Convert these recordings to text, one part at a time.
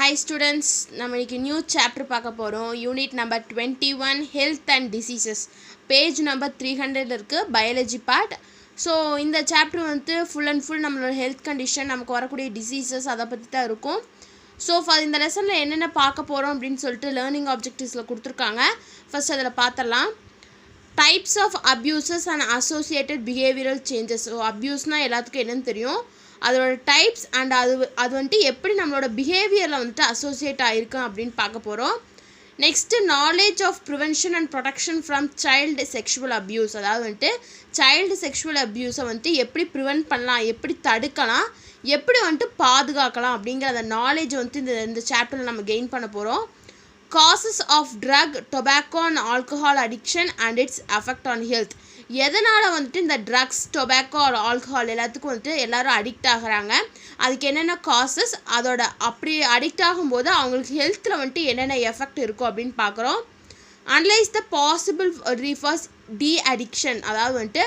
Hi students, நம்ம இன்னைக்கு new chapter பார்க்க போகிறோம். Unit number 21 health and diseases, page number 300 இருக்குது, பயாலஜி பார்ட். ஸோ இந்த சாப்டர் வந்து ஃபுல் அண்ட் ஃபுல் நம்மளோட ஹெல்த் கண்டிஷன், நமக்கு வரக்கூடிய டிசீசஸ் அதை பற்றி தான் இருக்கும். ஸோ இந்த லெசனில் என்னென்ன பார்க்க போகிறோம் அப்படின்னு சொல்லிட்டு லேர்னிங் ஆப்ஜெக்டிவ்ஸில் கொடுத்துருக்காங்க. ஃபர்ஸ்ட் அதில் பார்த்துடலாம். Types of abuses and associated behavioural changes. So அப்யூஸ்னால் எல்லாத்துக்கும் என்னென்னு தெரியும், அதோட டைப்ஸ் அண்ட் அது வந்துட்டு எப்படி நம்மளோட பிஹேவியரில் வந்துட்டு அசோசியேட் ஆகிருக்கும் அப்படின்னு பார்க்க போகிறோம். Next knowledge of prevention and protection from child sexual abuse. அதாவது வந்துட்டு சைல்டு செக்ஷுவல் அப்யூஸை வந்துட்டு எப்படி ப்ரிவென்ட் பண்ணலாம், எப்படி தடுக்கலாம், எப்படி வந்துட்டு பாதுகாக்கலாம் அப்படிங்கிற அந்த நாலேஜ் வந்துட்டு இந்த சாப்டரில் நம்ம கெயின் பண்ண போகிறோம். Causes of drug, tobacco and alcohol addiction and its affect on health. எதனால் வந்துட்டு இந்த ட்ரக்ஸ், டொபாக்கோ ஆல்கஹால் எல்லாத்துக்கும் வந்துட்டு எல்லோரும் அடிக்ட் ஆகிறாங்க, அதுக்கு என்னென்ன காசஸ், அதோட அப்படி அடிக்ட் ஆகும்போது அவங்களுக்கு ஹெல்த்தில் வந்துட்டு என்னென்ன எஃபெக்ட் இருக்கும் அப்படின்னு பார்க்குறோம். Analyse the possible refers to addiction. அதாவது வந்துட்டு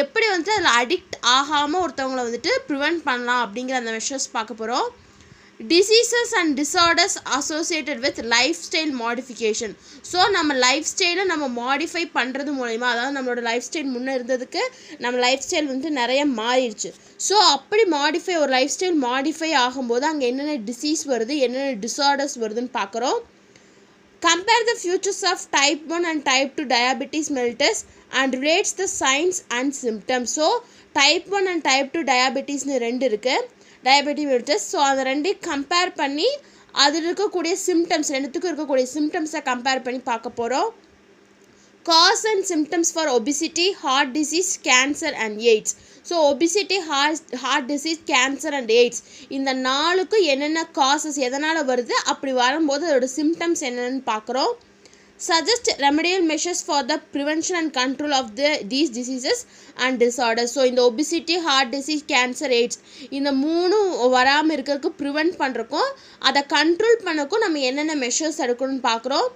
எப்படி வந்துட்டு அதில் அடிக்ட் ஆகாமல் ஒருத்தவங்களை வந்துட்டு ப்ரிவென்ட் பண்ணலாம் அப்படிங்கிற அந்த மெஷர்ஸ் பார்க்க போகிறோம். Diseases and disorders associated with life style modification. So நம்ம லைஃப் ஸ்டைலை நம்ம மாடிஃபை பண்ணுறது மூலயமா, அதாவது நம்மளோட லைஃப் ஸ்டைல் முன்னே இருந்ததுக்கு நம்ம லைஃப் ஸ்டைல் வந்துட்டு நிறைய மாறிடுச்சு. ஸோ அப்படி ஒரு லைஃப் ஸ்டைல் மாடிஃபை ஆகும்போது அங்கே என்னென்ன டிசீஸ் வருது, என்னென்ன டிஸார்டர்ஸ் வருதுன்னு பார்க்குறோம். Compare the futures of type 1 and type 2 diabetes mellitus and relates the signs and symptoms. So type 1 and type 2 டயாபெட்டிஸ்னு ரெண்டு இருக்குது, டயபெட்டிக் மெல்டஸ். ஸோ அதை ரெண்டையும் கம்பேர் பண்ணி அதில் இருக்கக்கூடிய சிம்டம்ஸ், ரெண்டுத்துக்கும் இருக்கக்கூடிய சிம்டம்ஸை கம்பேர் பண்ணி பார்க்க போகிறோம். Cause and symptoms for obesity, heart disease, cancer and AIDS. So obesity, heart disease, cancer and AIDS இந்த நாளுக்கும் என்னென்ன காசஸ், எதனால் வருது, அப்படி வரும்போது அதோட சிம்டம்ஸ் என்னென்னு பார்க்குறோம். Suggest remedial measures for the prevention and control of these diseases and disorders. So இந்த obesity, heart disease, cancer, AIDS இந்த மூணும் வராமல் இருக்கிறதுக்கு ப்ரிவெண்ட் பண்ணுறக்கும் அதை கண்ட்ரோல் பண்ணக்கும் நம்ம என்னென்ன மெஷர்ஸ் எடுக்கணும்னு பார்க்குறோம்.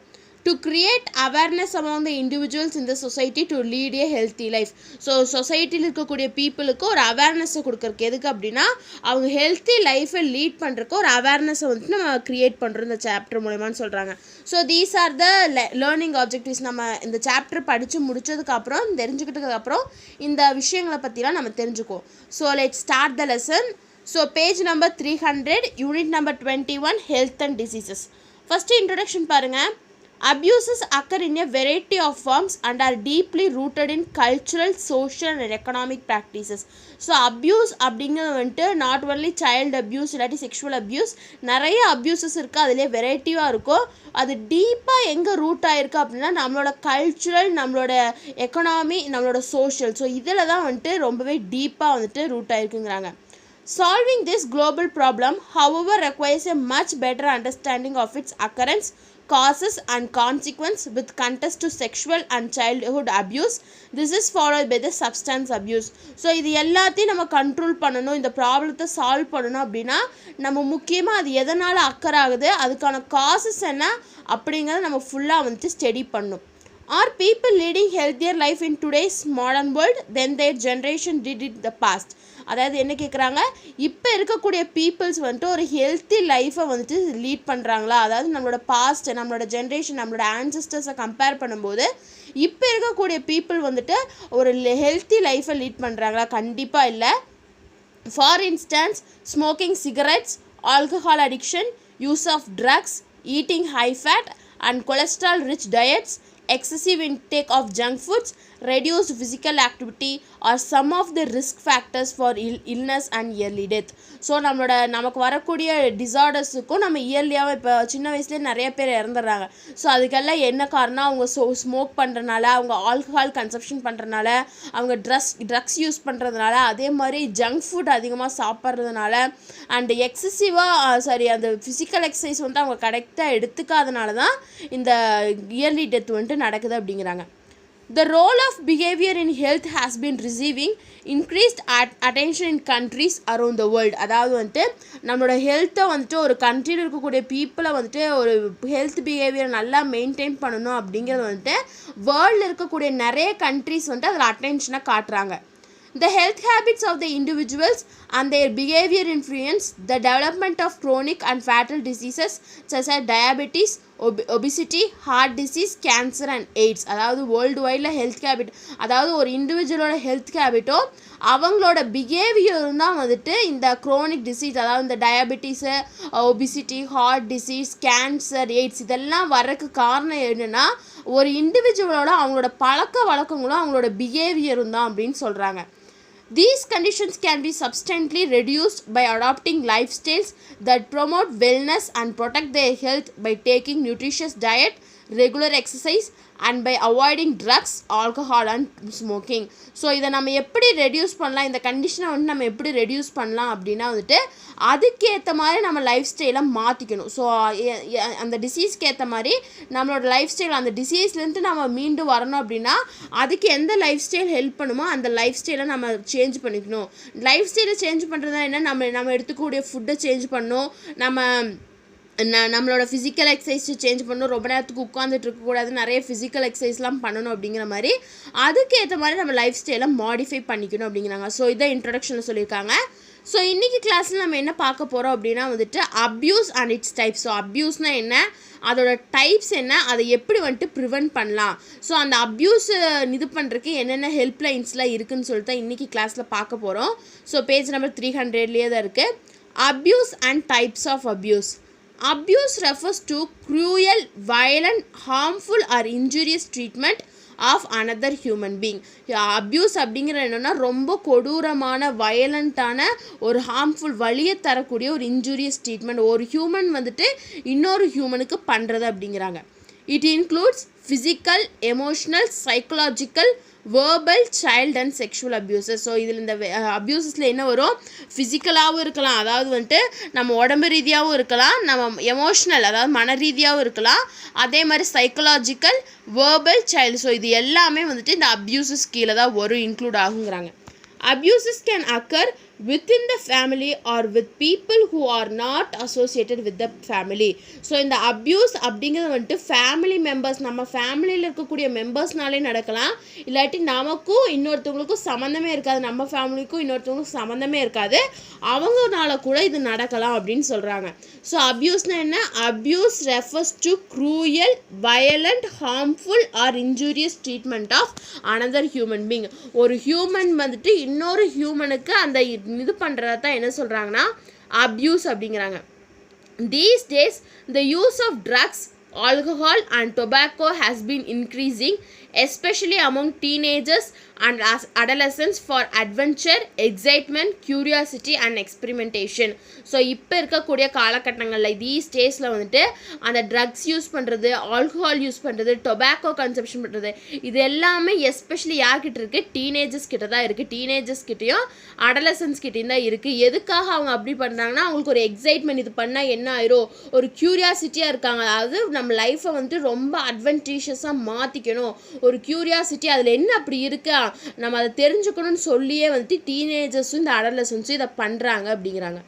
To create awareness among the individuals in the society to lead a healthy life. So சொசைட்டியில் இருக்கக்கூடிய பீப்புளுக்கு ஒரு அவேர்னஸை கொடுக்குறக்கு, எதுக்கு அப்படின்னா அவங்க ஹெல்த்தி லைஃப்பை லீட் பண்ணுறக்கு ஒரு அவேர்னஸை வந்துட்டு நம்ம க்ரியேட் பண்ணுறோம் இந்த சாப்டர் மூலமானு சொல்கிறாங்க. So these are the learning objectives. நம்ம இந்த சாப்டர் படித்து முடித்ததுக்கப்புறம், தெரிஞ்சுக்கிட்டதுக்கப்புறம் இந்த விஷயங்களை பற்றிலாம் நம்ம தெரிஞ்சுக்குவோம். So let's start the lesson. So page number 300, unit number 21 health and diseases. First introduction பாருங்கள். Abuses occur in a variety of forms and are deeply rooted in cultural, social and economic practices. So abuse அப்படிங்கிறது வந்துட்டு not only child abuse இல்லாட்டி sexual abuse, நிறைய abuses இருக்குது, அதிலே வெரைட்டிவாக இருக்கும். அது டீப்பாக எங்கே ரூட் ஆகிருக்கு அப்படின்னா நம்மளோட கல்ச்சுரல், நம்மளோட எக்கனாமி, நம்மளோட சோஷியல். ஸோ இதில் தான் வந்துட்டு ரொம்பவே டீப்பாக வந்துட்டு root ஆகிருக்குங்கிறாங்க. Solving this global problem, however, requires a much better understanding of its occurrence, causes and consequence with context to sexual and childhood abuse. This is followed by the substance abuse. So இது எல்லாத்தையும் நம்ம control பண்ணணும், இந்த ப்ராப்ளத்தை solve பண்ணணும் அப்படின்னா நம்ம முக்கியமாக அது எதனால் அக்கர் ஆகுது, அதுக்கான காசஸ் என்ன அப்படிங்கிறத நம்ம ஃபுல்லாக வந்துட்டு ஸ்டடி பண்ணணும். Are people leading healthier life in today's modern world than their generation did in the past? அதாவது என்ன கேட்குறாங்க, இப்போ இருக்கக்கூடிய பீப்புள்ஸ் வந்துட்டு ஒரு ஹெல்த்தி லைஃப்பை வந்துட்டு லீட் பண்ணுறாங்களா, அதாவது நம்மளோட பாஸ்ட், நம்மளோட ஜென்ரேஷன், நம்மளோட ஆன்சஸ்டர்ஸை கம்பேர் பண்ணும்போது இப்போ இருக்கக்கூடிய பீப்புள் வந்துட்டு ஒரு ஹெல்த்தி லைஃப்பை லீட் பண்ணுறாங்களா? கண்டிப்பாக இல்லை. For instance, smoking cigarettes, alcohol addiction, use of drugs, eating high fat and cholesterol rich diets, excessive intake of junk foods, reduced physical activity are some of the risk factors for illness and early death. So நமக்கு வரக்கூடிய டிசார்டர்ஸுக்கும் நம்ம இயர்லியாகவும் இப்போ சின்ன வயசுலேயே நிறைய பேர் இறந்துடுறாங்க. So அதுக்கெல்லாம் என்ன காரணம், அவங்க ஸ்மோக் பண்ணுறதுனால, அவங்க ஆல்கஹால் கன்சப்ஷன் பண்ணுறதுனால, அவங்க ட்ரக்ஸ் யூஸ் பண்ணுறதுனால, அதே மாதிரி ஜங்க் ஃபுட் அதிகமாக சாப்பிட்றதுனால அண்ட் அந்த ஃபிசிக்கல் எக்ஸசைஸ் வந்து அவங்க கரெக்டாக எடுத்துக்காதனால தான் இந்த இயர்லி டெத் வந்துட்டு நடக்குது அப்படிங்கிறாங்க. The role of behavior in health has been receiving increased attention in countries around the world. அதாவது வந்துட்டு நம்மளோட ஹெல்த்தை வந்துட்டு ஒரு கண்ட்ரியில் இருக்கக்கூடிய பீப்புளை வந்துட்டு ஒரு ஹெல்த் பிஹேவியர் நல்லா மெயின்டைன் பண்ணணும் அப்படிங்கிறது வந்துட்டு வேர்ல்டில் இருக்கக்கூடிய நிறைய கண்ட்ரிஸ் வந்துட்டு அதில் அட்டென்ஷனை காட்டுறாங்க. The health habits of the individuals and their behavior influence the development of chronic and fatal diseases such as diabetes, obesity, heart disease, cancer and AIDS. அதாவது வேர்ல்டு வைடில் ஹெல்த் ஹேபிட், அதாவது ஒரு இண்டிவிஜுவலோட ஹெல்த் ஹேபிட்டோ அவங்களோட பிஹேவியரும் தான் வந்துட்டு இந்த க்ரோனிக் டிசீஸ், அதாவது இந்த diabetes, obesity, heart disease, cancer, AIDS இதெல்லாம் வர்றதுக்கு காரணம் என்னென்னா ஒரு இண்டிவிஜுவலோட அவங்களோட பழக்க வழக்கங்களும் அவங்களோட பிஹேவியரும் தான் அப்படின்னு சொல்கிறாங்க. These conditions can be substantially reduced by adopting lifestyles that promote wellness and protect their health by taking nutritious diet, regular exercise and by avoiding drugs, alcohol and smoking. So இதை நம்ம எப்படி ரெடியூஸ் பண்ணலாம், இந்த கண்டிஷனை வந்து நம்ம எப்படி reduce பண்ணலாம் அப்படின்னா வந்துட்டு அதுக்கேற்ற மாதிரி நம்ம லைஃப் ஸ்டைலை மாற்றிக்கணும். ஸோ அந்த டிசீஸ்க்கு ஏற்ற மாதிரி நம்மளோட லைஃப் ஸ்டைல், அந்த டிசீஸ்லேருந்து நம்ம மீண்டு வரணும் அப்படின்னா அதுக்கு எந்த லைஃப் ஸ்டைல் ஹெல்ப் பண்ணுமோ அந்த லைஃப் ஸ்டைலை நம்ம சேஞ்ச் பண்ணிக்கணும். லைஃப் ஸ்டைலை சேஞ்ச் பண்ணுறதா என்ன, நம்ம எடுத்துக்கூடிய ஃபுட்டை சேஞ்ச் பண்ணணும், நம்மளோட ஃபிசிக்கல் எக்ஸசைஸ் சேஞ்ச் பண்ணணும், ரொம்ப நேரத்துக்கு உட்காந்துட்டு இருக்கக்கூடாது, நிறைய ஃபிசிக்கல் எக்ஸசைஸ்லாம் பண்ணணும் அப்படிங்கிற மாதிரி அதுக்கேற்ற மாதிரி நம்ம லைஃப் ஸ்டைலை மாடிஃபை பண்ணிக்கணும் அப்படிங்கிறாங்க. ஸோ இதை இன்ட்ரடக்ஷனில் சொல்லியிருக்காங்க. ஸோ இன்றைக்கி கிளாஸில் நம்ம என்ன பார்க்க போகிறோம் அப்படின்னா வந்துட்டு abuse and its types. So அப்யூஸ்னால் என்ன, அதோட டைப்ஸ் என்ன, அதை எப்படி வந்துட்டு ப்ரிவென்ட் பண்ணலாம், ஸோ அந்த அப்யூஸ் இது பண்ணுறதுக்கு என்னென்ன ஹெல்ப்லைன்ஸ்லாம் இருக்குதுன்னு சொல்லிட்டு இன்றைக்கி கிளாஸில் பார்க்க போகிறோம். ஸோ பேஜ் நம்பர் 300லேயே தான் இருக்குது. Abuse and types of abuse. Abuse refers to cruel, violent, harmful or injurious treatment of another human being. Abuse அப்படிங்கிற என்னென்னா ரொம்ப கொடூரமான, வயலண்ட்டான, ஒரு ஹார்ம்ஃபுல், வலியை தரக்கூடிய ஒரு இன்ஜூரியஸ் ட்ரீட்மெண்ட் ஒரு ஹியூமன் வந்துட்டு இன்னொரு ஹியூமனுக்கு பண்ணுறது அப்படிங்கிறாங்க. It includes physical, emotional, psychological, verbal, child and sexual abuses. So இதில் இந்த அப்யூசஸில் என்ன வரும், ஃபிசிக்கலாகவும் இருக்கலாம், அதாவது வந்துட்டு நம்ம உடம்பு ரீதியாகவும் இருக்கலாம், நம்ம எமோஷ்னல் அதாவது மன ரீதியாகவும் இருக்கலாம், அதே மாதிரி சைக்கலாஜிக்கல், வேர்பல், சைல்டு. ஸோ இது எல்லாமே வந்துட்டு இந்த அப்யூசஸ் கீழே தான் வரும், include ஆகுங்கிறாங்க. Abuses can occur within the family or with people who are not associated with the family. So இந்த அப்யூஸ் அப்படிங்கிறது வந்துட்டு ஃபேமிலி மெம்பர்ஸ், நம்ம ஃபேமிலியில் இருக்கக்கூடிய மெம்பர்ஸ்னாலே நடக்கலாம், இல்லாட்டி நமக்கும் இன்னொருத்தவங்களுக்கும் சம்மந்தமே இருக்காது, நம்ம ஃபேமிலிக்கும் இன்னொருத்தவங்களுக்கும் சம்மந்தமே இருக்காது, அவங்கனால கூட இது நடக்கலாம் அப்படின்னு சொல்கிறாங்க. ஸோ அப்யூஸ்னால் என்ன, abuse refers to cruel, violent, harmful or injurious treatment of another human being. ஒரு ஹியூமன் வந்துட்டு இன்னொரு ஹியூமனுக்கு அந்த இது பண்ணுறத தான் என்ன சொல்கிறாங்கன்னா அப்யூஸ் அப்படிங்கிறாங்க. These days the use of drugs, alcohol and tobacco has been increasing, especially among teenagers and adolescents for adventure, excitement, curiosity and experimentation. So இப்போ இருக்கக்கூடிய காலகட்டங்களில் தீஸ் டேஸில் வந்துட்டு அந்த ட்ரக்ஸ் யூஸ் பண்ணுறது, ஆல்கஹால் யூஸ் பண்ணுறது, டொபாக்கோ கன்சப்ஷன் பண்ணுறது, இது எல்லாமே எஸ்பெஷலி யார்கிட்ட இருக்குது, டீனேஜர்ஸ் கிட்ட தான் இருக்குது. டீனேஜர்ஸ் கிட்டேயும் அடலசன்ஸ் கிட்டேயும் தான் இருக்குது. எதுக்காக அவங்க அப்படி பண்ணுறாங்கன்னா அவங்களுக்கு ஒரு எக்ஸைட்மெண்ட், இது பண்ணால் என்ன ஆயிரும், ஒரு க்யூரியாசிட்டியாக இருக்காங்க, அதாவது நம்ம லைஃப்பை வந்துட்டு ரொம்ப அட்வென்டீஷியஸாக மாற்றிக்கணும், ஒரு க்யூரியாசிட்டி, அதில் என்ன அப்படி இருக்கா நம்ம அதை தெரிஞ்சுக்கணும்னு சொல்லியே வந்துட்டு டீனேஜர்ஸும் இந்த அடலசன்ஸும் இதை பண்ணுறாங்க அப்படிங்கிறாங்க.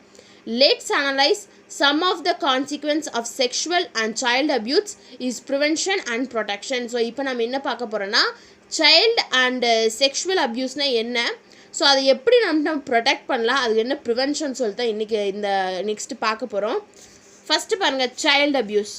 Let's analyze some of the consequence of sexual and child abuse is prevention and protection. So இப்போ நம்ம என்ன பார்க்க போகிறோன்னா சைல்டு அண்ட் செக்ஷுவல் அப்யூஸ்னால் என்ன, ஸோ அதை எப்படி நம்ம ப்ரொடெக்ட் பண்ணலாம், அதுக்கு என்ன ப்ரிவென்ஷன் சொல்லிட்டு இன்றைக்கி இந்த நெக்ஸ்ட்டு பார்க்க போகிறோம். ஃபஸ்ட்டு பாருங்கள், child abuse.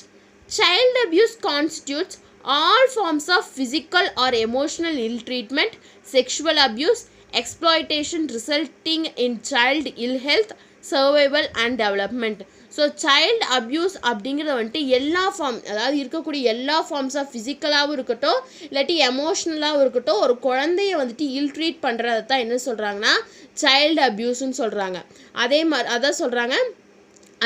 Child abuse constitutes all forms of physical or emotional ill treatment, sexual abuse, exploitation resulting in child ill health, survival and development. So child abuse அப்படிங்கிறது வந்துட்டு எல்லா ஃபார்ம், அதாவது இருக்கக்கூடிய எல்லா ஃபார்ம்ஸ் ஆஃப் ஃபிசிக்கலாகவும் இருக்கட்டும் இல்லாட்டி எமோஷ்னலாகவும் இருக்கட்டும், ஒரு குழந்தைய வந்துட்டு இல் ட்ரீட் பண்ணுறதை தான் என்ன சொல்கிறாங்கன்னா சைல்டு அப்யூஸ்ன்னு சொல்கிறாங்க. அதே மாதிரி அதான் சொல்கிறாங்க,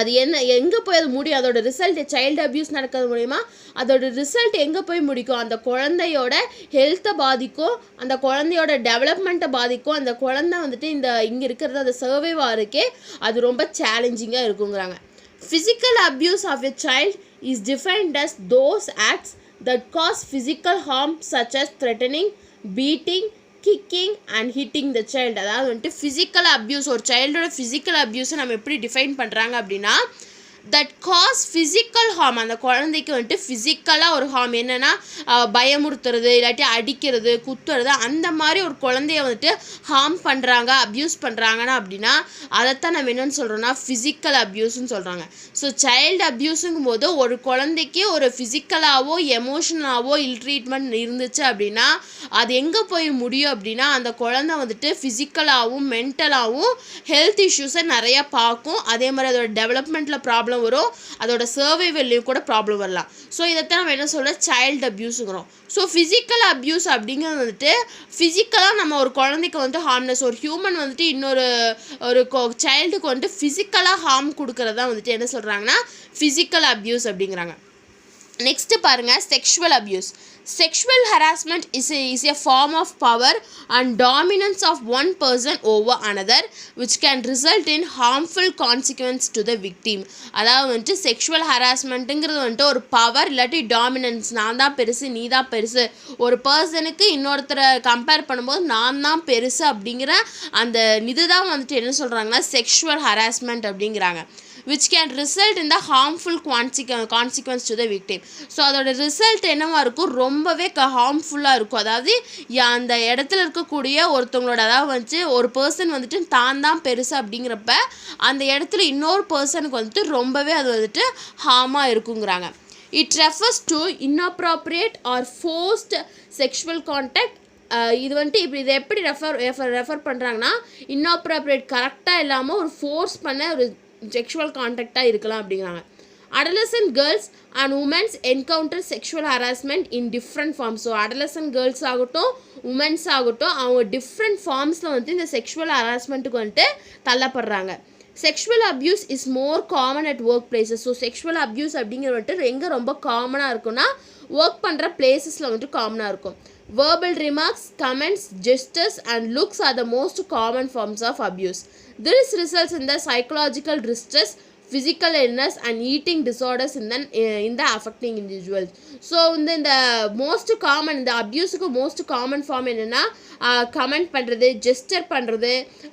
அது என்ன எங்கே போய் அது முடியும், அதோட ரிசல்ட், சைல்டு அப்யூஸ் நடக்கிறது மூலிமா அதோட ரிசல்ட் எங்கே போய் முடிக்கும், அந்த குழந்தையோட ஹெல்த்தை பாதிக்கும், அந்த குழந்தையோட டெவலப்மெண்ட்டை பாதிக்கும், அந்த குழந்தை வந்துட்டு இங்கே இருக்கிறது அந்த சர்வைவ் ஆகிறதுக்கே அது ரொம்ப சேலஞ்சிங்காக இருக்குங்கிறாங்க. Physical abuse of a child is defined as those acts that cause physical harm such as threatening, beating, kicking and hitting the child. அதாவது வந்துட்டு ஃபிசிக்கல் அப்யூஸ், ஒரு சைல்டோட ஃபிசிக்கல் அப்யூஸை நம்ம எப்படி டிஃபைன் பண்ணுறாங்க அப்படின்னா தட் காஸ் ஃபிசிக்கல் ஹார்ம். அந்த குழந்தைக்கு வந்துட்டு ஃபிசிக்கலாக ஒரு ஹார்ம் என்னென்னா பயமுறுத்துறது, இல்லாட்டி அடிக்கிறது, குத்துறது, அந்த மாதிரி ஒரு குழந்தைய வந்துட்டு ஹார்ம் பண்ணுறாங்க, அப்யூஸ் பண்ணுறாங்கன்னா அப்படின்னா அதைத்தான் நம்ம என்னென்னு சொல்கிறோன்னா ஃபிசிக்கல் அப்யூஸ்ன்னு சொல்கிறாங்க. ஸோ சைல்டு அப்யூஸுங்கும் போது ஒரு குழந்தைக்கு ஒரு ஃபிசிக்கலாகவோ எமோஷனலாகவோ இல் ட்ரீட்மெண்ட் இருந்துச்சு அப்படின்னா அது எங்கே போய் முடியும் அப்படின்னா அந்த குழந்தை வந்துட்டு ஃபிசிக்கலாகவும் மென்டலாகவும் ஹெல்த் இஷ்யூஸை நிறையா பார்க்கும். அதே மாதிரி அதோட டெவலப்மெண்ட்டில் ப்ராப்ளம் வரும், அதோட சர்வைவல்லையும் கூட ப்ராப்ளம் வரலாம். ஸோ இதைத்தான் நம்ம என்ன சொல்கிறோம், சைல்டு அப்யூஸுங்கிறோம். ஸோ ஃபிசிக்கல் அப்யூஸ் அப்படிங்கிறது வந்துட்டு ஃபிசிக்கலாக நம்ம ஒரு குழந்தைக்கு வந்துட்டு ஹார்ம்னஸ், ஒரு ஹியூமன் வந்துட்டு இன்னொரு சைல்டுக்கு வந்துட்டு ஃபிசிக்கலாக ஹார்ம் கொடுக்கறது தான் வந்துட்டு என்ன சொல்கிறாங்கன்னா ஃபிசிக்கல் அப்யூஸ் அப்படிங்கிறாங்க. நெக்ஸ்ட்டு பாருங்கள், sexual abuse. Sexual harassment is a form of power and dominance of one person over another which can result in harmful consequence to the victim. அதாவது வந்துட்டு செக்ஷுவல் ஹராஸ்மெண்ட்டுங்கிறது வந்துட்டு ஒரு பவர் இல்லாட்டி டாமினன்ஸ், நான் தான் பெருசு நீ தான் பெருசு, ஒரு பர்சனுக்கு இன்னொருத்தரை கம்பேர் பண்ணும்போது நான் தான் பெருசு அப்படிங்கிற அந்த இதுதான் வந்துட்டு என்ன சொல்கிறாங்கன்னா செக்ஷுவல் ஹராஸ்மெண்ட் அப்படிங்கிறாங்க. which can result in the harmful consequence to the victim. So அதோட ரிசல்ட் என்னவா இருக்கும், ரொம்பவே ஹார்ம்ஃபுல்லாக இருக்கும். அதாவது அந்த இடத்துல இருக்கக்கூடிய ஒருத்தவங்களோட அதாவது வந்துட்டு ஒரு பர்சன் வந்துட்டு தான் பெருசு அப்படிங்கிறப்ப அந்த இடத்துல இன்னொரு பர்சனுக்கு வந்துட்டு ரொம்பவே அது வந்துட்டு ஹார்மாக இருக்குங்கிறாங்க. It refers to inappropriate or forced sexual contact. இது வந்துட்டு இப்படி இதை எப்படி ரெஃபர் பண்ணுறாங்கன்னா இன்அப்ராப்ரியேட், கரெக்டாக இல்லாமல் ஒரு ஃபோர்ஸ் பண்ண ஒரு செக்ஷுவல் கான்டாக்டாக இருக்கலாம் அப்படிங்கிறாங்க. adolescent girls and women encounter sexual harassment in different forms. So adolescent girls ஆகட்டும் உமன்ஸ் ஆகட்டும் அவங்க டிஃப்ரெண்ட் ஃபார்ம்ஸில் வந்துட்டு இந்த செக்ஷுவல் ஹராஸ்மெண்ட்டுக்கு வந்துட்டு தள்ளப்படுறாங்க. Sexual abuse is more common at work places. So sexual abuse அப்படிங்கிறது வந்துட்டு எங்கே ரொம்ப காமனாக இருக்குன்னா ஒர்க் பண்ணுற பிளேசஸில் வந்துட்டு காமனாக இருக்கும். Verbal remarks, comments, gestures and looks are the most common forms of abuse. This results in the psychological distress, physical illness and eating disorders in the affecting individuals. So இந்த மோஸ்ட் காமன் இந்த அப்யூஸுக்கு most common form என்னென்னா comment பண்ணுறது, gesture பண்ணுறது,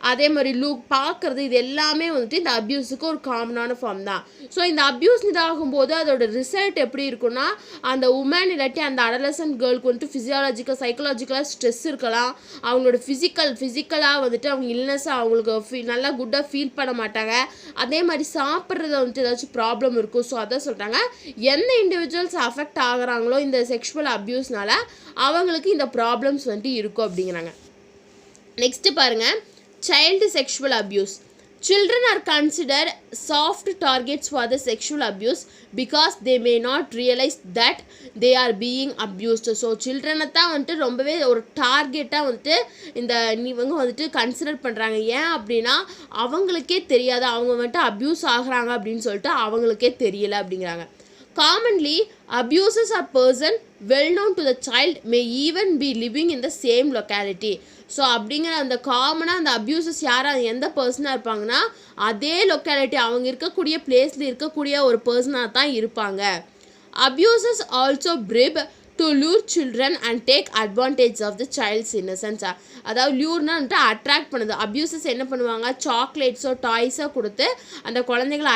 அதே மாதிரி look பார்க்குறது, இது எல்லாமே வந்துட்டு இந்த அப்யூஸுக்கு ஒரு காமனான ஃபார்ம் தான். ஸோ இந்த அப்யூஸ் இதாகும்போது அதோட ரிசல்ட் எப்படி இருக்குன்னா அந்த உமன் இல்லாட்டி அந்த அடலசன்ட் கேர்ளுக்கு வந்துட்டு ஃபிசியாலஜிக்கல் சைக்கலாஜிக்கலாக ஸ்ட்ரெஸ் இருக்கலாம், அவங்களோட ஃபிசிக்கலாக வந்துட்டு அவங்க இல்னஸாக அவங்களுக்கு நல்லா குட்டாக ஃபீல் பண்ண மாட்டாங்க, அதே மாதிரி சாப்பிட்றத வந்துட்டு ஏதாச்சும் ப்ராப்ளம் இருக்கும். ஸோ அதான் சொல்கிறாங்க எந்த இண்டிவிஜுவல்ஸ் அஃபெக்ட் ஆகுறாங்களோ இந்த செக்ஷுவல் அப்யூஸ்னால அவங்களுக்கு இந்த ப்ராப்ளம்ஸ் வந்துட்டு இருக்கும் அப்படிங்கிறாங்க. நெக்ஸ்ட்டு பாருங்கள், child sexual abuse. Children are considered soft targets for the sexual abuse because they may not realize that they are being abused. So சில்ட்ரனை தான் வந்துட்டு ரொம்பவே ஒரு டார்கெட்டாக வந்துட்டு இவங்க வந்துட்டு கன்சிடர் பண்ணுறாங்க. ஏன் அப்படின்னா அவங்களுக்கே தெரியாது அவங்க வந்துட்டு அப்யூஸ் ஆகுறாங்க அப்படின்னு சொல்லிட்டு அவங்களுக்கே தெரியலை அப்படிங்கிறாங்க. Commonly, abusers are person well known to the child may even be living in the same locality. So அப்படிங்கிற அந்த காமனாக அந்த அப்யூசஸ் யாராக எந்த பர்சனாக இருப்பாங்கன்னா அதே லொக்காலிட்டி அவங்க இருக்கக்கூடிய பிளேஸில் இருக்கக்கூடிய ஒரு பர்சனாக தான் இருப்பாங்க. Abusers also bribe to lure children and take advantage of the child's இன்னசென்ஸாக. அதாவது லியூர்னா வந்துட்டு அட்ராக்ட் பண்ணுது. அப்யூசஸ் என்ன பண்ணுவாங்க, சாக்லேட்ஸோ டாய்ஸோ கொடுத்து அந்த குழந்தைகளை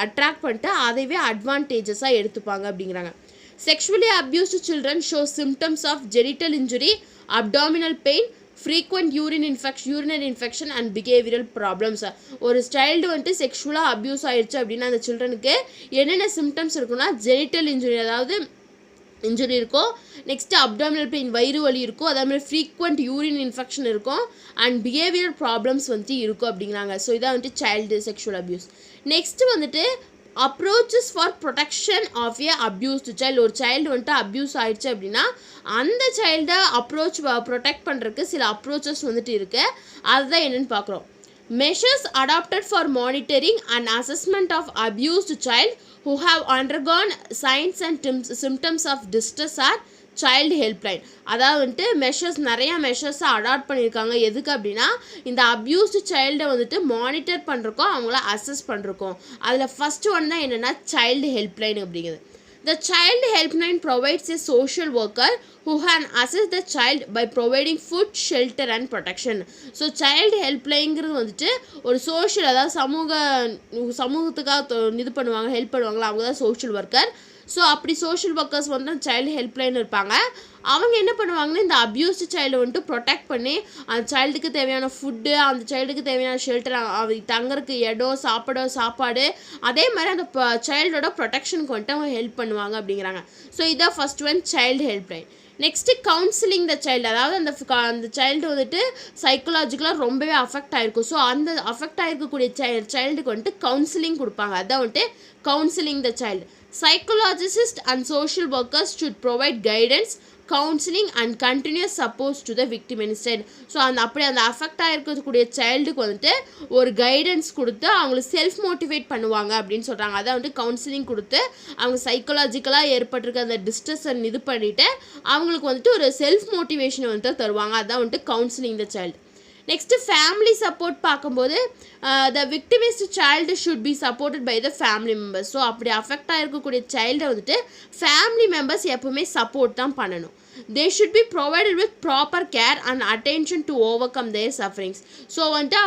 அட்ராக்ட் பண்ணிட்டு அதைவே அட்வான்டேஜஸாக எடுத்துப்பாங்க அப்படிங்கிறாங்க. Sexually abused children show symptoms of genital injury, abdominal pain, frequent urinary infection and behavioral problems. ஒரு சைல்டு வந்துட்டு செக்ஷுவலாக அப்யூஸ் ஆயிடுச்சு அப்படின்னா அந்த சில்ட்ரனுக்கு என்னென்ன சிம்டம்ஸ் இருக்குன்னா ஜெனிட்டல் இன்ஜுரி அதாவது இன்ஜுரி இருக்கும், நெக்ஸ்ட்டு அப்டாமினல் பெயின் வயிறு வலி இருக்கும், அதேமாதிரி ஃப்ரீக்வெண்ட் யூரின் இன்ஃபெக்ஷன் இருக்கும் அண்ட் பிஹேவியர் ப்ராப்ளம்ஸ் வந்துட்டு இருக்கும் அப்படிங்கிறாங்க. ஸோ இதான் வந்துட்டு சைல்டு செக்ஷுவல் அப்யூஸ். நெக்ஸ்ட்டு வந்துட்டு approaches for protection of a abused child. ஒரு சைல்டு வந்துட்டு அப்யூஸ் ஆயிடுச்சு அப்படின்னா அந்த சைல்டை ப்ரொடெக்ட் பண்ணுறதுக்கு சில அப்ரோச்சஸ் வந்துட்டு இருக்குது. அதுதான் என்னென்னு பார்க்குறோம். Measures adopted for monitoring and assessment of abused child who have undergone signs and symptoms of distress are child helpline. அதாவது வந்துட்டு நிறையா மெஷர்ஸை அடாப்ட் பண்ணியிருக்காங்க. எதுக்கு அப்படின்னா இந்த அப்யூஸ்டு சைல்டை வந்துட்டு மானிட்டர் பண்ணுறக்கும் அவங்கள அசஸ் பண்ணுறக்கும். அதில் ஃபஸ்ட்டு ஒன் தான் என்னென்னா சைல்டு ஹெல்ப்லைன் அப்படிங்கிறது. The child helpline provides a social worker who can assist the child by providing food, shelter and protection. So child ஹெல்ப்லைன்ங்கிறது வந்துட்டு ஒரு சோஷியல், அதாவது சமூகத்துக்காக இது பண்ணுவாங்க, ஹெல்ப் பண்ணுவாங்களா, அவங்க தான் சோஷியல் ஒர்க்கர். ஸோ அப்படி சோஷியல் ஒர்க்கர்ஸ் வந்து சைல்டு ஹெல்ப்லைன் இருப்பாங்க. அவங்க என்ன பண்ணுவாங்கன்னா இந்த அப்யூஸ்டு சைல்டு வந்துட்டு ப்ரொடெக்ட் பண்ணி அந்த சைல்டுக்கு தேவையான ஃபுட்டு, அந்த சைல்டுக்கு தேவையான ஷெல்டர், தங்கறதுக்கு இடம், சாப்பாடு, அதே மாதிரி அந்த சைல்டோட ப்ரொடெக்ஷனுக்கு வந்துட்டு அவங்க ஹெல்ப் பண்ணுவாங்க அப்படிங்கிறாங்க. ஸோ இதான் first one, child helpline. Next counselling the child, அதாவது அந்த சைல்டு வந்துட்டு சைக்கலாஜிக்கலாக ரொம்பவே அஃபெக்ட் ஆகிருக்கும். ஸோ அந்த அஃபெக்ட் ஆகிருக்கக்கூடிய சைல்டுக்கு வந்துட்டு கவுன்சிலிங் கொடுப்பாங்க. அதான் வந்துட்டு counselling the child. Psychologists and social workers should provide guidance, counseling and continuous support to the victim instead. So அந்த அஃபெக்ட் ஆகிருக்கக்கூடிய சைல்டுக்கு வந்துட்டு ஒரு கைடன்ஸ் கொடுத்து அவங்களை செல்ஃப் மோட்டிவேட் பண்ணுவாங்க அப்படின்னு சொல்கிறாங்க. அதான் வந்துட்டு கவுன்சிலிங் கொடுத்து அவங்க சைக்கலாஜிக்கலாக ஏற்பட்டிருக்க அந்த டிஸ்ட்ரெஸ்ஸை இது பண்ணிவிட்டு அவங்களுக்கு வந்துட்டு ஒரு செல்ஃப் மோட்டிவேஷனை வந்துட்டு தருவாங்க. அதான் வந்துட்டு counselling the child. Next family support பார்க்கும்போது the victimised child should be supported by the family members. So அப்படி அஃபெக்ட் ஆகிருக்கக்கூடிய சைல்டை வந்துட்டு ஃபேமிலி மெம்பர்ஸ் எப்பவுமே சப்போர்ட் தான் பண்ணணும். They should be provided with proper care and attention to overcome their sufferings. So வந்துட்டு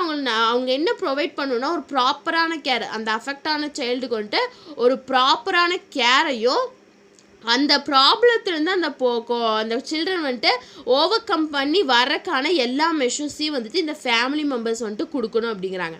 அவங்க என்ன ப்ரொவைட் பண்ணணும்னா ஒரு ப்ராப்பரான கேர், அந்த அஃபெக்ட் ஆன சைல்டுக்கு வந்துட்டு ஒரு ப்ராப்பரான கேரையும் அந்த ப்ராப்ளத்துலேருந்து அந்த சில்ட்ரன் வந்துட்டு ஓவர் கம் பண்ணி வரக்கான எல்லா மெஷர்ஸையும் வந்துட்டு இந்த ஃபேமிலி மெம்பர்ஸ் வந்துட்டு கொடுக்கணும் அப்படிங்கிறாங்க.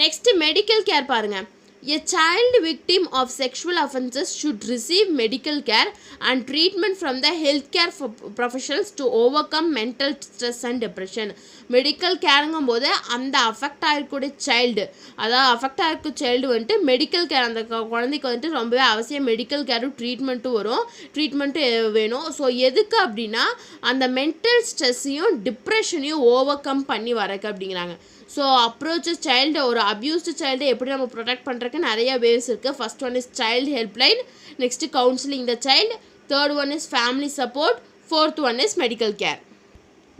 நெக்ஸ்ட்டு மெடிக்கல் கேர் பாருங்கள். A child victim of sexual offences should receive medical care and treatment from the healthcare professionals to overcome mental stress and depression. Medical கேருங்கும் போது அந்த அஃபெக்ட் ஆகிருக்கூடிய சைல்டு, அதாவது அஃபெக்ட் ஆகிருக்க சைல்டு வந்துட்டு மெடிக்கல் கேர், அந்த குழந்தைக்கு வந்துட்டு ரொம்பவே அவசியம் மெடிக்கல் கேரும் ட்ரீட்மெண்ட்டும் வேணும். ஸோ எதுக்கு அப்படின்னா அந்த மென்டல் ஸ்ட்ரெஸ்ஸையும் டிப்ரெஷனையும் ஓவர் கம் பண்ணி வரக்கு அப்படிங்கிறாங்க. ஸோ அப்ரோச்சஸ் சைல்டு, ஒரு அப்யூஸ்டு சைல்டை எப்படி நம்ம ப்ரொடெக்ட் பண்ணுறதுக்கு நிறைய வேஸ் இருக்குது. First one is child helpline, next counselling the child, third one is family support, fourth one is medical care.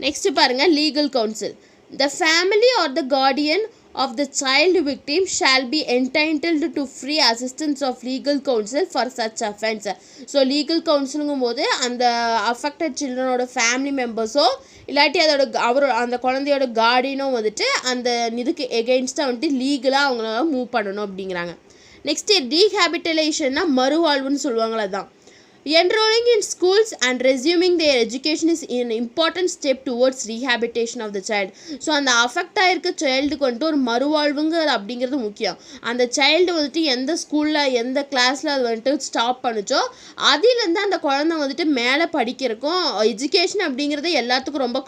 Next பாருங்கள் legal council. The family or the guardian of the child victim shall be entitled to free assistance of legal counsel for such offense. So legal கவுன்சிலுங்கும் போது அந்த affected சில்ட்ரனோட family மெம்பர்ஸோ இல்லாட்டி அந்த குழந்தையோட கார்டியனோ வந்துட்டு அந்த இதுக்கு எகெயின்ஸ்டாக வந்துட்டு லீகலாக அவங்களால மூவ் பண்ணணும் அப்படிங்கிறாங்க. நெக்ஸ்ட்டு ரீஹேபிட்டலேஷன்னா மறுவாழ்வுன்னு சொல்லுவாங்களே தான். Enrolling in schools and resuming their education is an important step towards rehabilitation of the child. So அந்த அஃபெக்ட் ஆகிருக்க சைல்டுக்கு வந்துட்டு ஒரு மறுவாழ்வுங்கிறது அப்படிங்கிறது முக்கியம். அந்த சைல்டு வந்துட்டு எந்த ஸ்கூலில் எந்த கிளாஸில் அது வந்துட்டு ஸ்டாப் பண்ணுச்சோ அதிலேருந்து அந்த குழந்தை வந்துட்டு மேலே படிக்கிறக்கும், எஜுகேஷன் அப்படிங்கிறது எல்லாத்துக்கும் ரொம்ப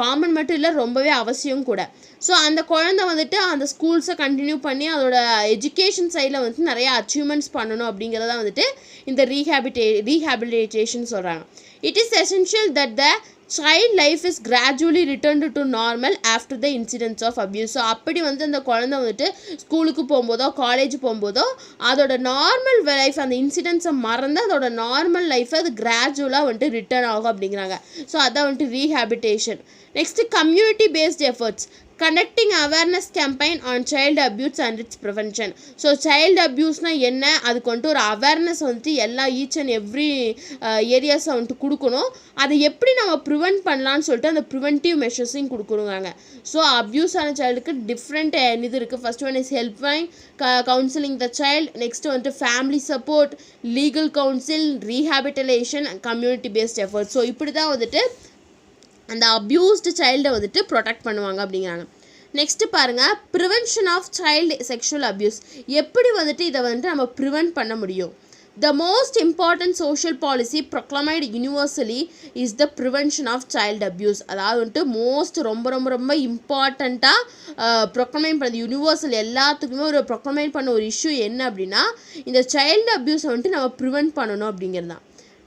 காமன் மட்டும் இல்லை, ரொம்பவே அவசியம் கூட. ஸோ அந்த குழந்தை வந்துட்டு அந்த ஸ்கூல்ஸை கண்டினியூ பண்ணி அதோட எஜுகேஷன் சைடில் வந்துட்டு நிறைய அச்சீவ்மெண்ட்ஸ் பண்ணணும் அப்படிங்கிறத வந்துட்டு இந்த ரீஹேபிலிட்டேஷன் சொல்கிறாங்க. It is essential that the child life is gradually returned to normal after the incidents of abuse. So அப்படி வந்து அந்த குழந்தை வந்துட்டு ஸ்கூலுக்கு போகும்போதோ காலேஜ் போகும்போதோ அதோட நார்மல் லைஃப், அந்த இன்சிடென்ட்ஸை மறந்து அதோட நார்மல் லைஃப்பை அது கிராஜுவலாக வந்துட்டு ரிட்டர்ன் ஆகும் அப்படிங்கிறாங்க. ஸோ அதான் வந்துட்டு rehabilitation. Next community based efforts. Conducting awareness campaign on child abuse and its prevention. So child அப்யூஸ்னால் என்ன, அதுக்கு வந்துட்டு ஒரு அவேர்னஸ் வந்துட்டு எல்லா ஈச் அண்ட் எவ்ரி ஏரியாஸை வந்துட்டு கொடுக்கணும். அதை எப்படி நம்ம ப்ரிவென்ட் பண்ணலான்னு சொல்லிட்டு அந்த ப்ரிவென்டிவ் மெஷர்ஸையும் கொடுக்கணுங்க. ஸோ அப்யூஸ் ஆன சைல்டுக்கு டிஃப்ரெண்ட் இது இருக்குது. First one is helpline, counselling the child, next வந்துட்டு family support, legal council, rehabilitation, community based effort. So இப்படி தான் வந்துட்டு அந்த அப்யூஸ்டு சைல்டை வந்துட்டு ப்ரொடெக்ட் பண்ணுவாங்க அப்படிங்கிறாங்க. நெக்ஸ்ட்டு பாருங்கள் prevention of child sexual abuse. எப்படி வந்துட்டு இதை வந்துட்டு நம்ம ப்ரிவென்ட் பண்ண முடியும்? The most important social policy proclaimed universally is the prevention of child abuse. அதாவது வந்துட்டு ரொம்ப இம்பார்ட்டண்ட்டாக ப்ரொக்ளைம் பண்ணது யூனிவர்சல், எல்லாத்துக்குமே ஒரு ப்ரொக்ளைம் பண்ண ஒரு இஷ்யூ என்ன அப்படின்னா இந்த சைல்டு அப்யூஸை வந்துட்டு நம்ம ப்ரிவென்ட் பண்ணணும் அப்படிங்கிறது தான்.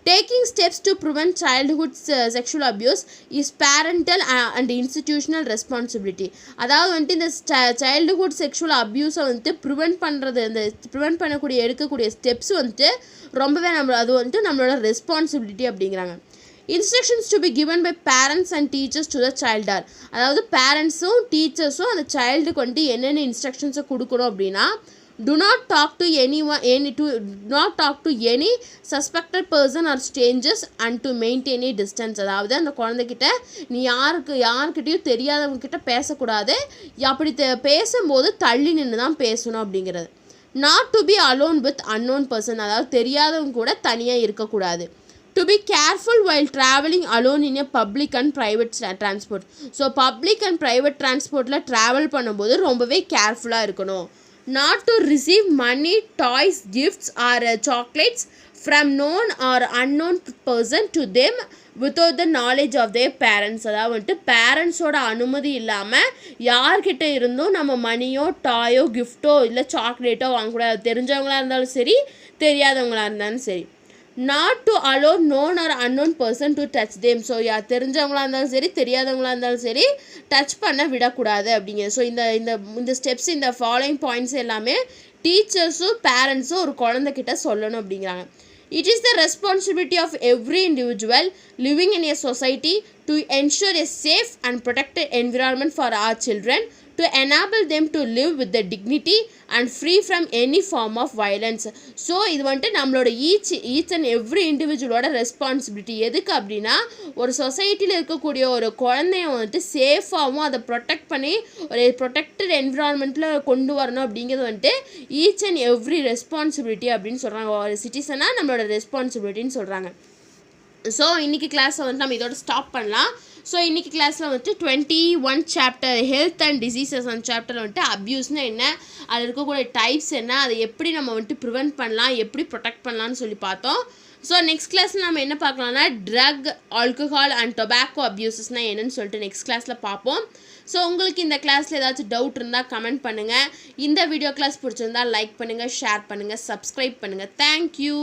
Taking steps to prevent childhood sexual abuse is parental and institutional responsibility. அதாவது வந்துட்டு இந்த சைல்டுஹுட் செக்ஷுவல் அப்யூஸை வந்துட்டு ப்ரிவென்ட் பண்ணுறது, இந்த ப்ரிவென்ட் பண்ணக்கூடிய எடுக்கக்கூடிய ஸ்டெப்ஸ் வந்துட்டு ரொம்பவே அது வந்துட்டு நம்மளோட ரெஸ்பான்சிபிலிட்டி அப்படிங்கிறாங்க. Instructions to be given by parents and teachers to the child are. அதாவது பேரண்ட்ஸும் டீச்சர்ஸும் அந்த சைல்டுக்கு வந்துட்டு என்னென்ன இன்ஸ்ட்ரக்ஷன்ஸை கொடுக்கணும் அப்படின்னா, Do not talk to any suspected person or strangers and to maintain a distance. அதாவது அந்த குழந்தைகிட்ட நீ யாருக்கிட்டையும் தெரியாதவங்க கிட்ட பேசக்கூடாது, அப்படி பேசும்போது தள்ளி நின்று தான் பேசணும் அப்படிங்கிறது. Not to be alone with unknown person, அதாவது தெரியாதவங்க கூட தனியாக இருக்கக்கூடாது. To be careful while traveling alone in a public and private transport. So public and private டிரான்ஸ்போர்ட்டில் ட்ராவல் பண்ணும்போது ரொம்பவே கேர்ஃபுல்லாக இருக்கணும். Not to receive money, toys, gifts or chocolates from known or unknown person to them without the knowledge of their parents. அதாவது வந்துட்டு பேரண்ட்ஸோட அனுமதி இல்லாமல் யார்கிட்ட இருந்தும் நம்ம மணியோ டாயோ கிஃப்ட்டோ இல்லை சாக்லேட்டோ வாங்கக்கூடாது, தெரிஞ்சவங்களாக இருந்தாலும் சரி தெரியாதவங்களாக இருந்தாலும் சரி. Not to allow known or unknown person to touch them. So தெரிஞ்சவங்களாக இருந்தாலும் சரி தெரியாதவங்களாக இருந்தாலும் சரி டச் பண்ண விடக்கூடாது அப்படிங்க. ஸோ இந்த ஸ்டெப்ஸ், இந்த ஃபாலோயிங் பாயிண்ட்ஸ் எல்லாமே டீச்சர்ஸும் பேரண்ட்ஸும் ஒரு குழந்தைகிட்ட சொல்லணும் அப்படிங்கிறாங்க. It is the responsibility of every individual living in a society to ensure a safe and protected environment for our children, to enable them to live with the dignity and free from any form of violence. So இது வந்துட்டு நம்மளோட each and every இண்டிவிஜுவலோட responsibility. எதுக்கு அப்படின்னா ஒரு சொசைட்டியில் இருக்கக்கூடிய ஒரு குழந்தைய வந்துட்டு சேஃபாகவும் அதை ப்ரொடெக்ட் பண்ணி ஒரு ப்ரொடெக்டட் என்விரான்மெண்ட்டில் கொண்டு வரணும் அப்படிங்கிறது வந்துட்டு ஈச் அண்ட் எவ்ரி ரெஸ்பான்சிபிலிட்டி அப்படின்னு சொல்கிறாங்க. ஒரு சிட்டிசனாக நம்மளோட ரெஸ்பான்சிபிலிட்டின்னு சொல்கிறாங்க. ஸோ இன்றைக்கி கிளாஸை வந்து நம்ம இதோட ஸ்டாப் பண்ணலாம். ஸோ இன்றைக்கி கிளாஸில் வந்துட்டு 21 சாப்டர் ஹெல்த் அண்ட் டிசீசஸ் அந்த சாப்டரில் வந்துட்டு அப்யூஸ்னால் என்ன, அதில் இருக்கக்கூடிய டைப்ஸ் என்ன, அதை எப்படி நம்ம வந்துட்டு ப்ரிவெண்ட் பண்ணலாம், எப்படி ப்ரொடெக்ட் பண்ணலான்னு சொல்லி பார்த்தோம். ஸோ நெக்ஸ்ட் கிளாஸில் நம்ம என்ன பார்க்கலாம்னா ட்ரக், ஆல்கஹால் அண்ட் டொபாக்கோ அப்யூசஸ்னால் என்னன்னு சொல்லிட்டு நெக்ஸ்ட் கிளாஸில் பார்ப்போம். ஸோ உங்களுக்கு இந்த கிளாஸில் ஏதாச்சும் டவுட் இருந்தால் கமெண்ட் பண்ணுங்கள். இந்த வீடியோ கிளாஸ் பிடிச்சிருந்தால் லைக் பண்ணுங்கள், ஷேர் பண்ணுங்கள், சப்ஸ்கிரைப் பண்ணுங்கள். தேங்க்யூ.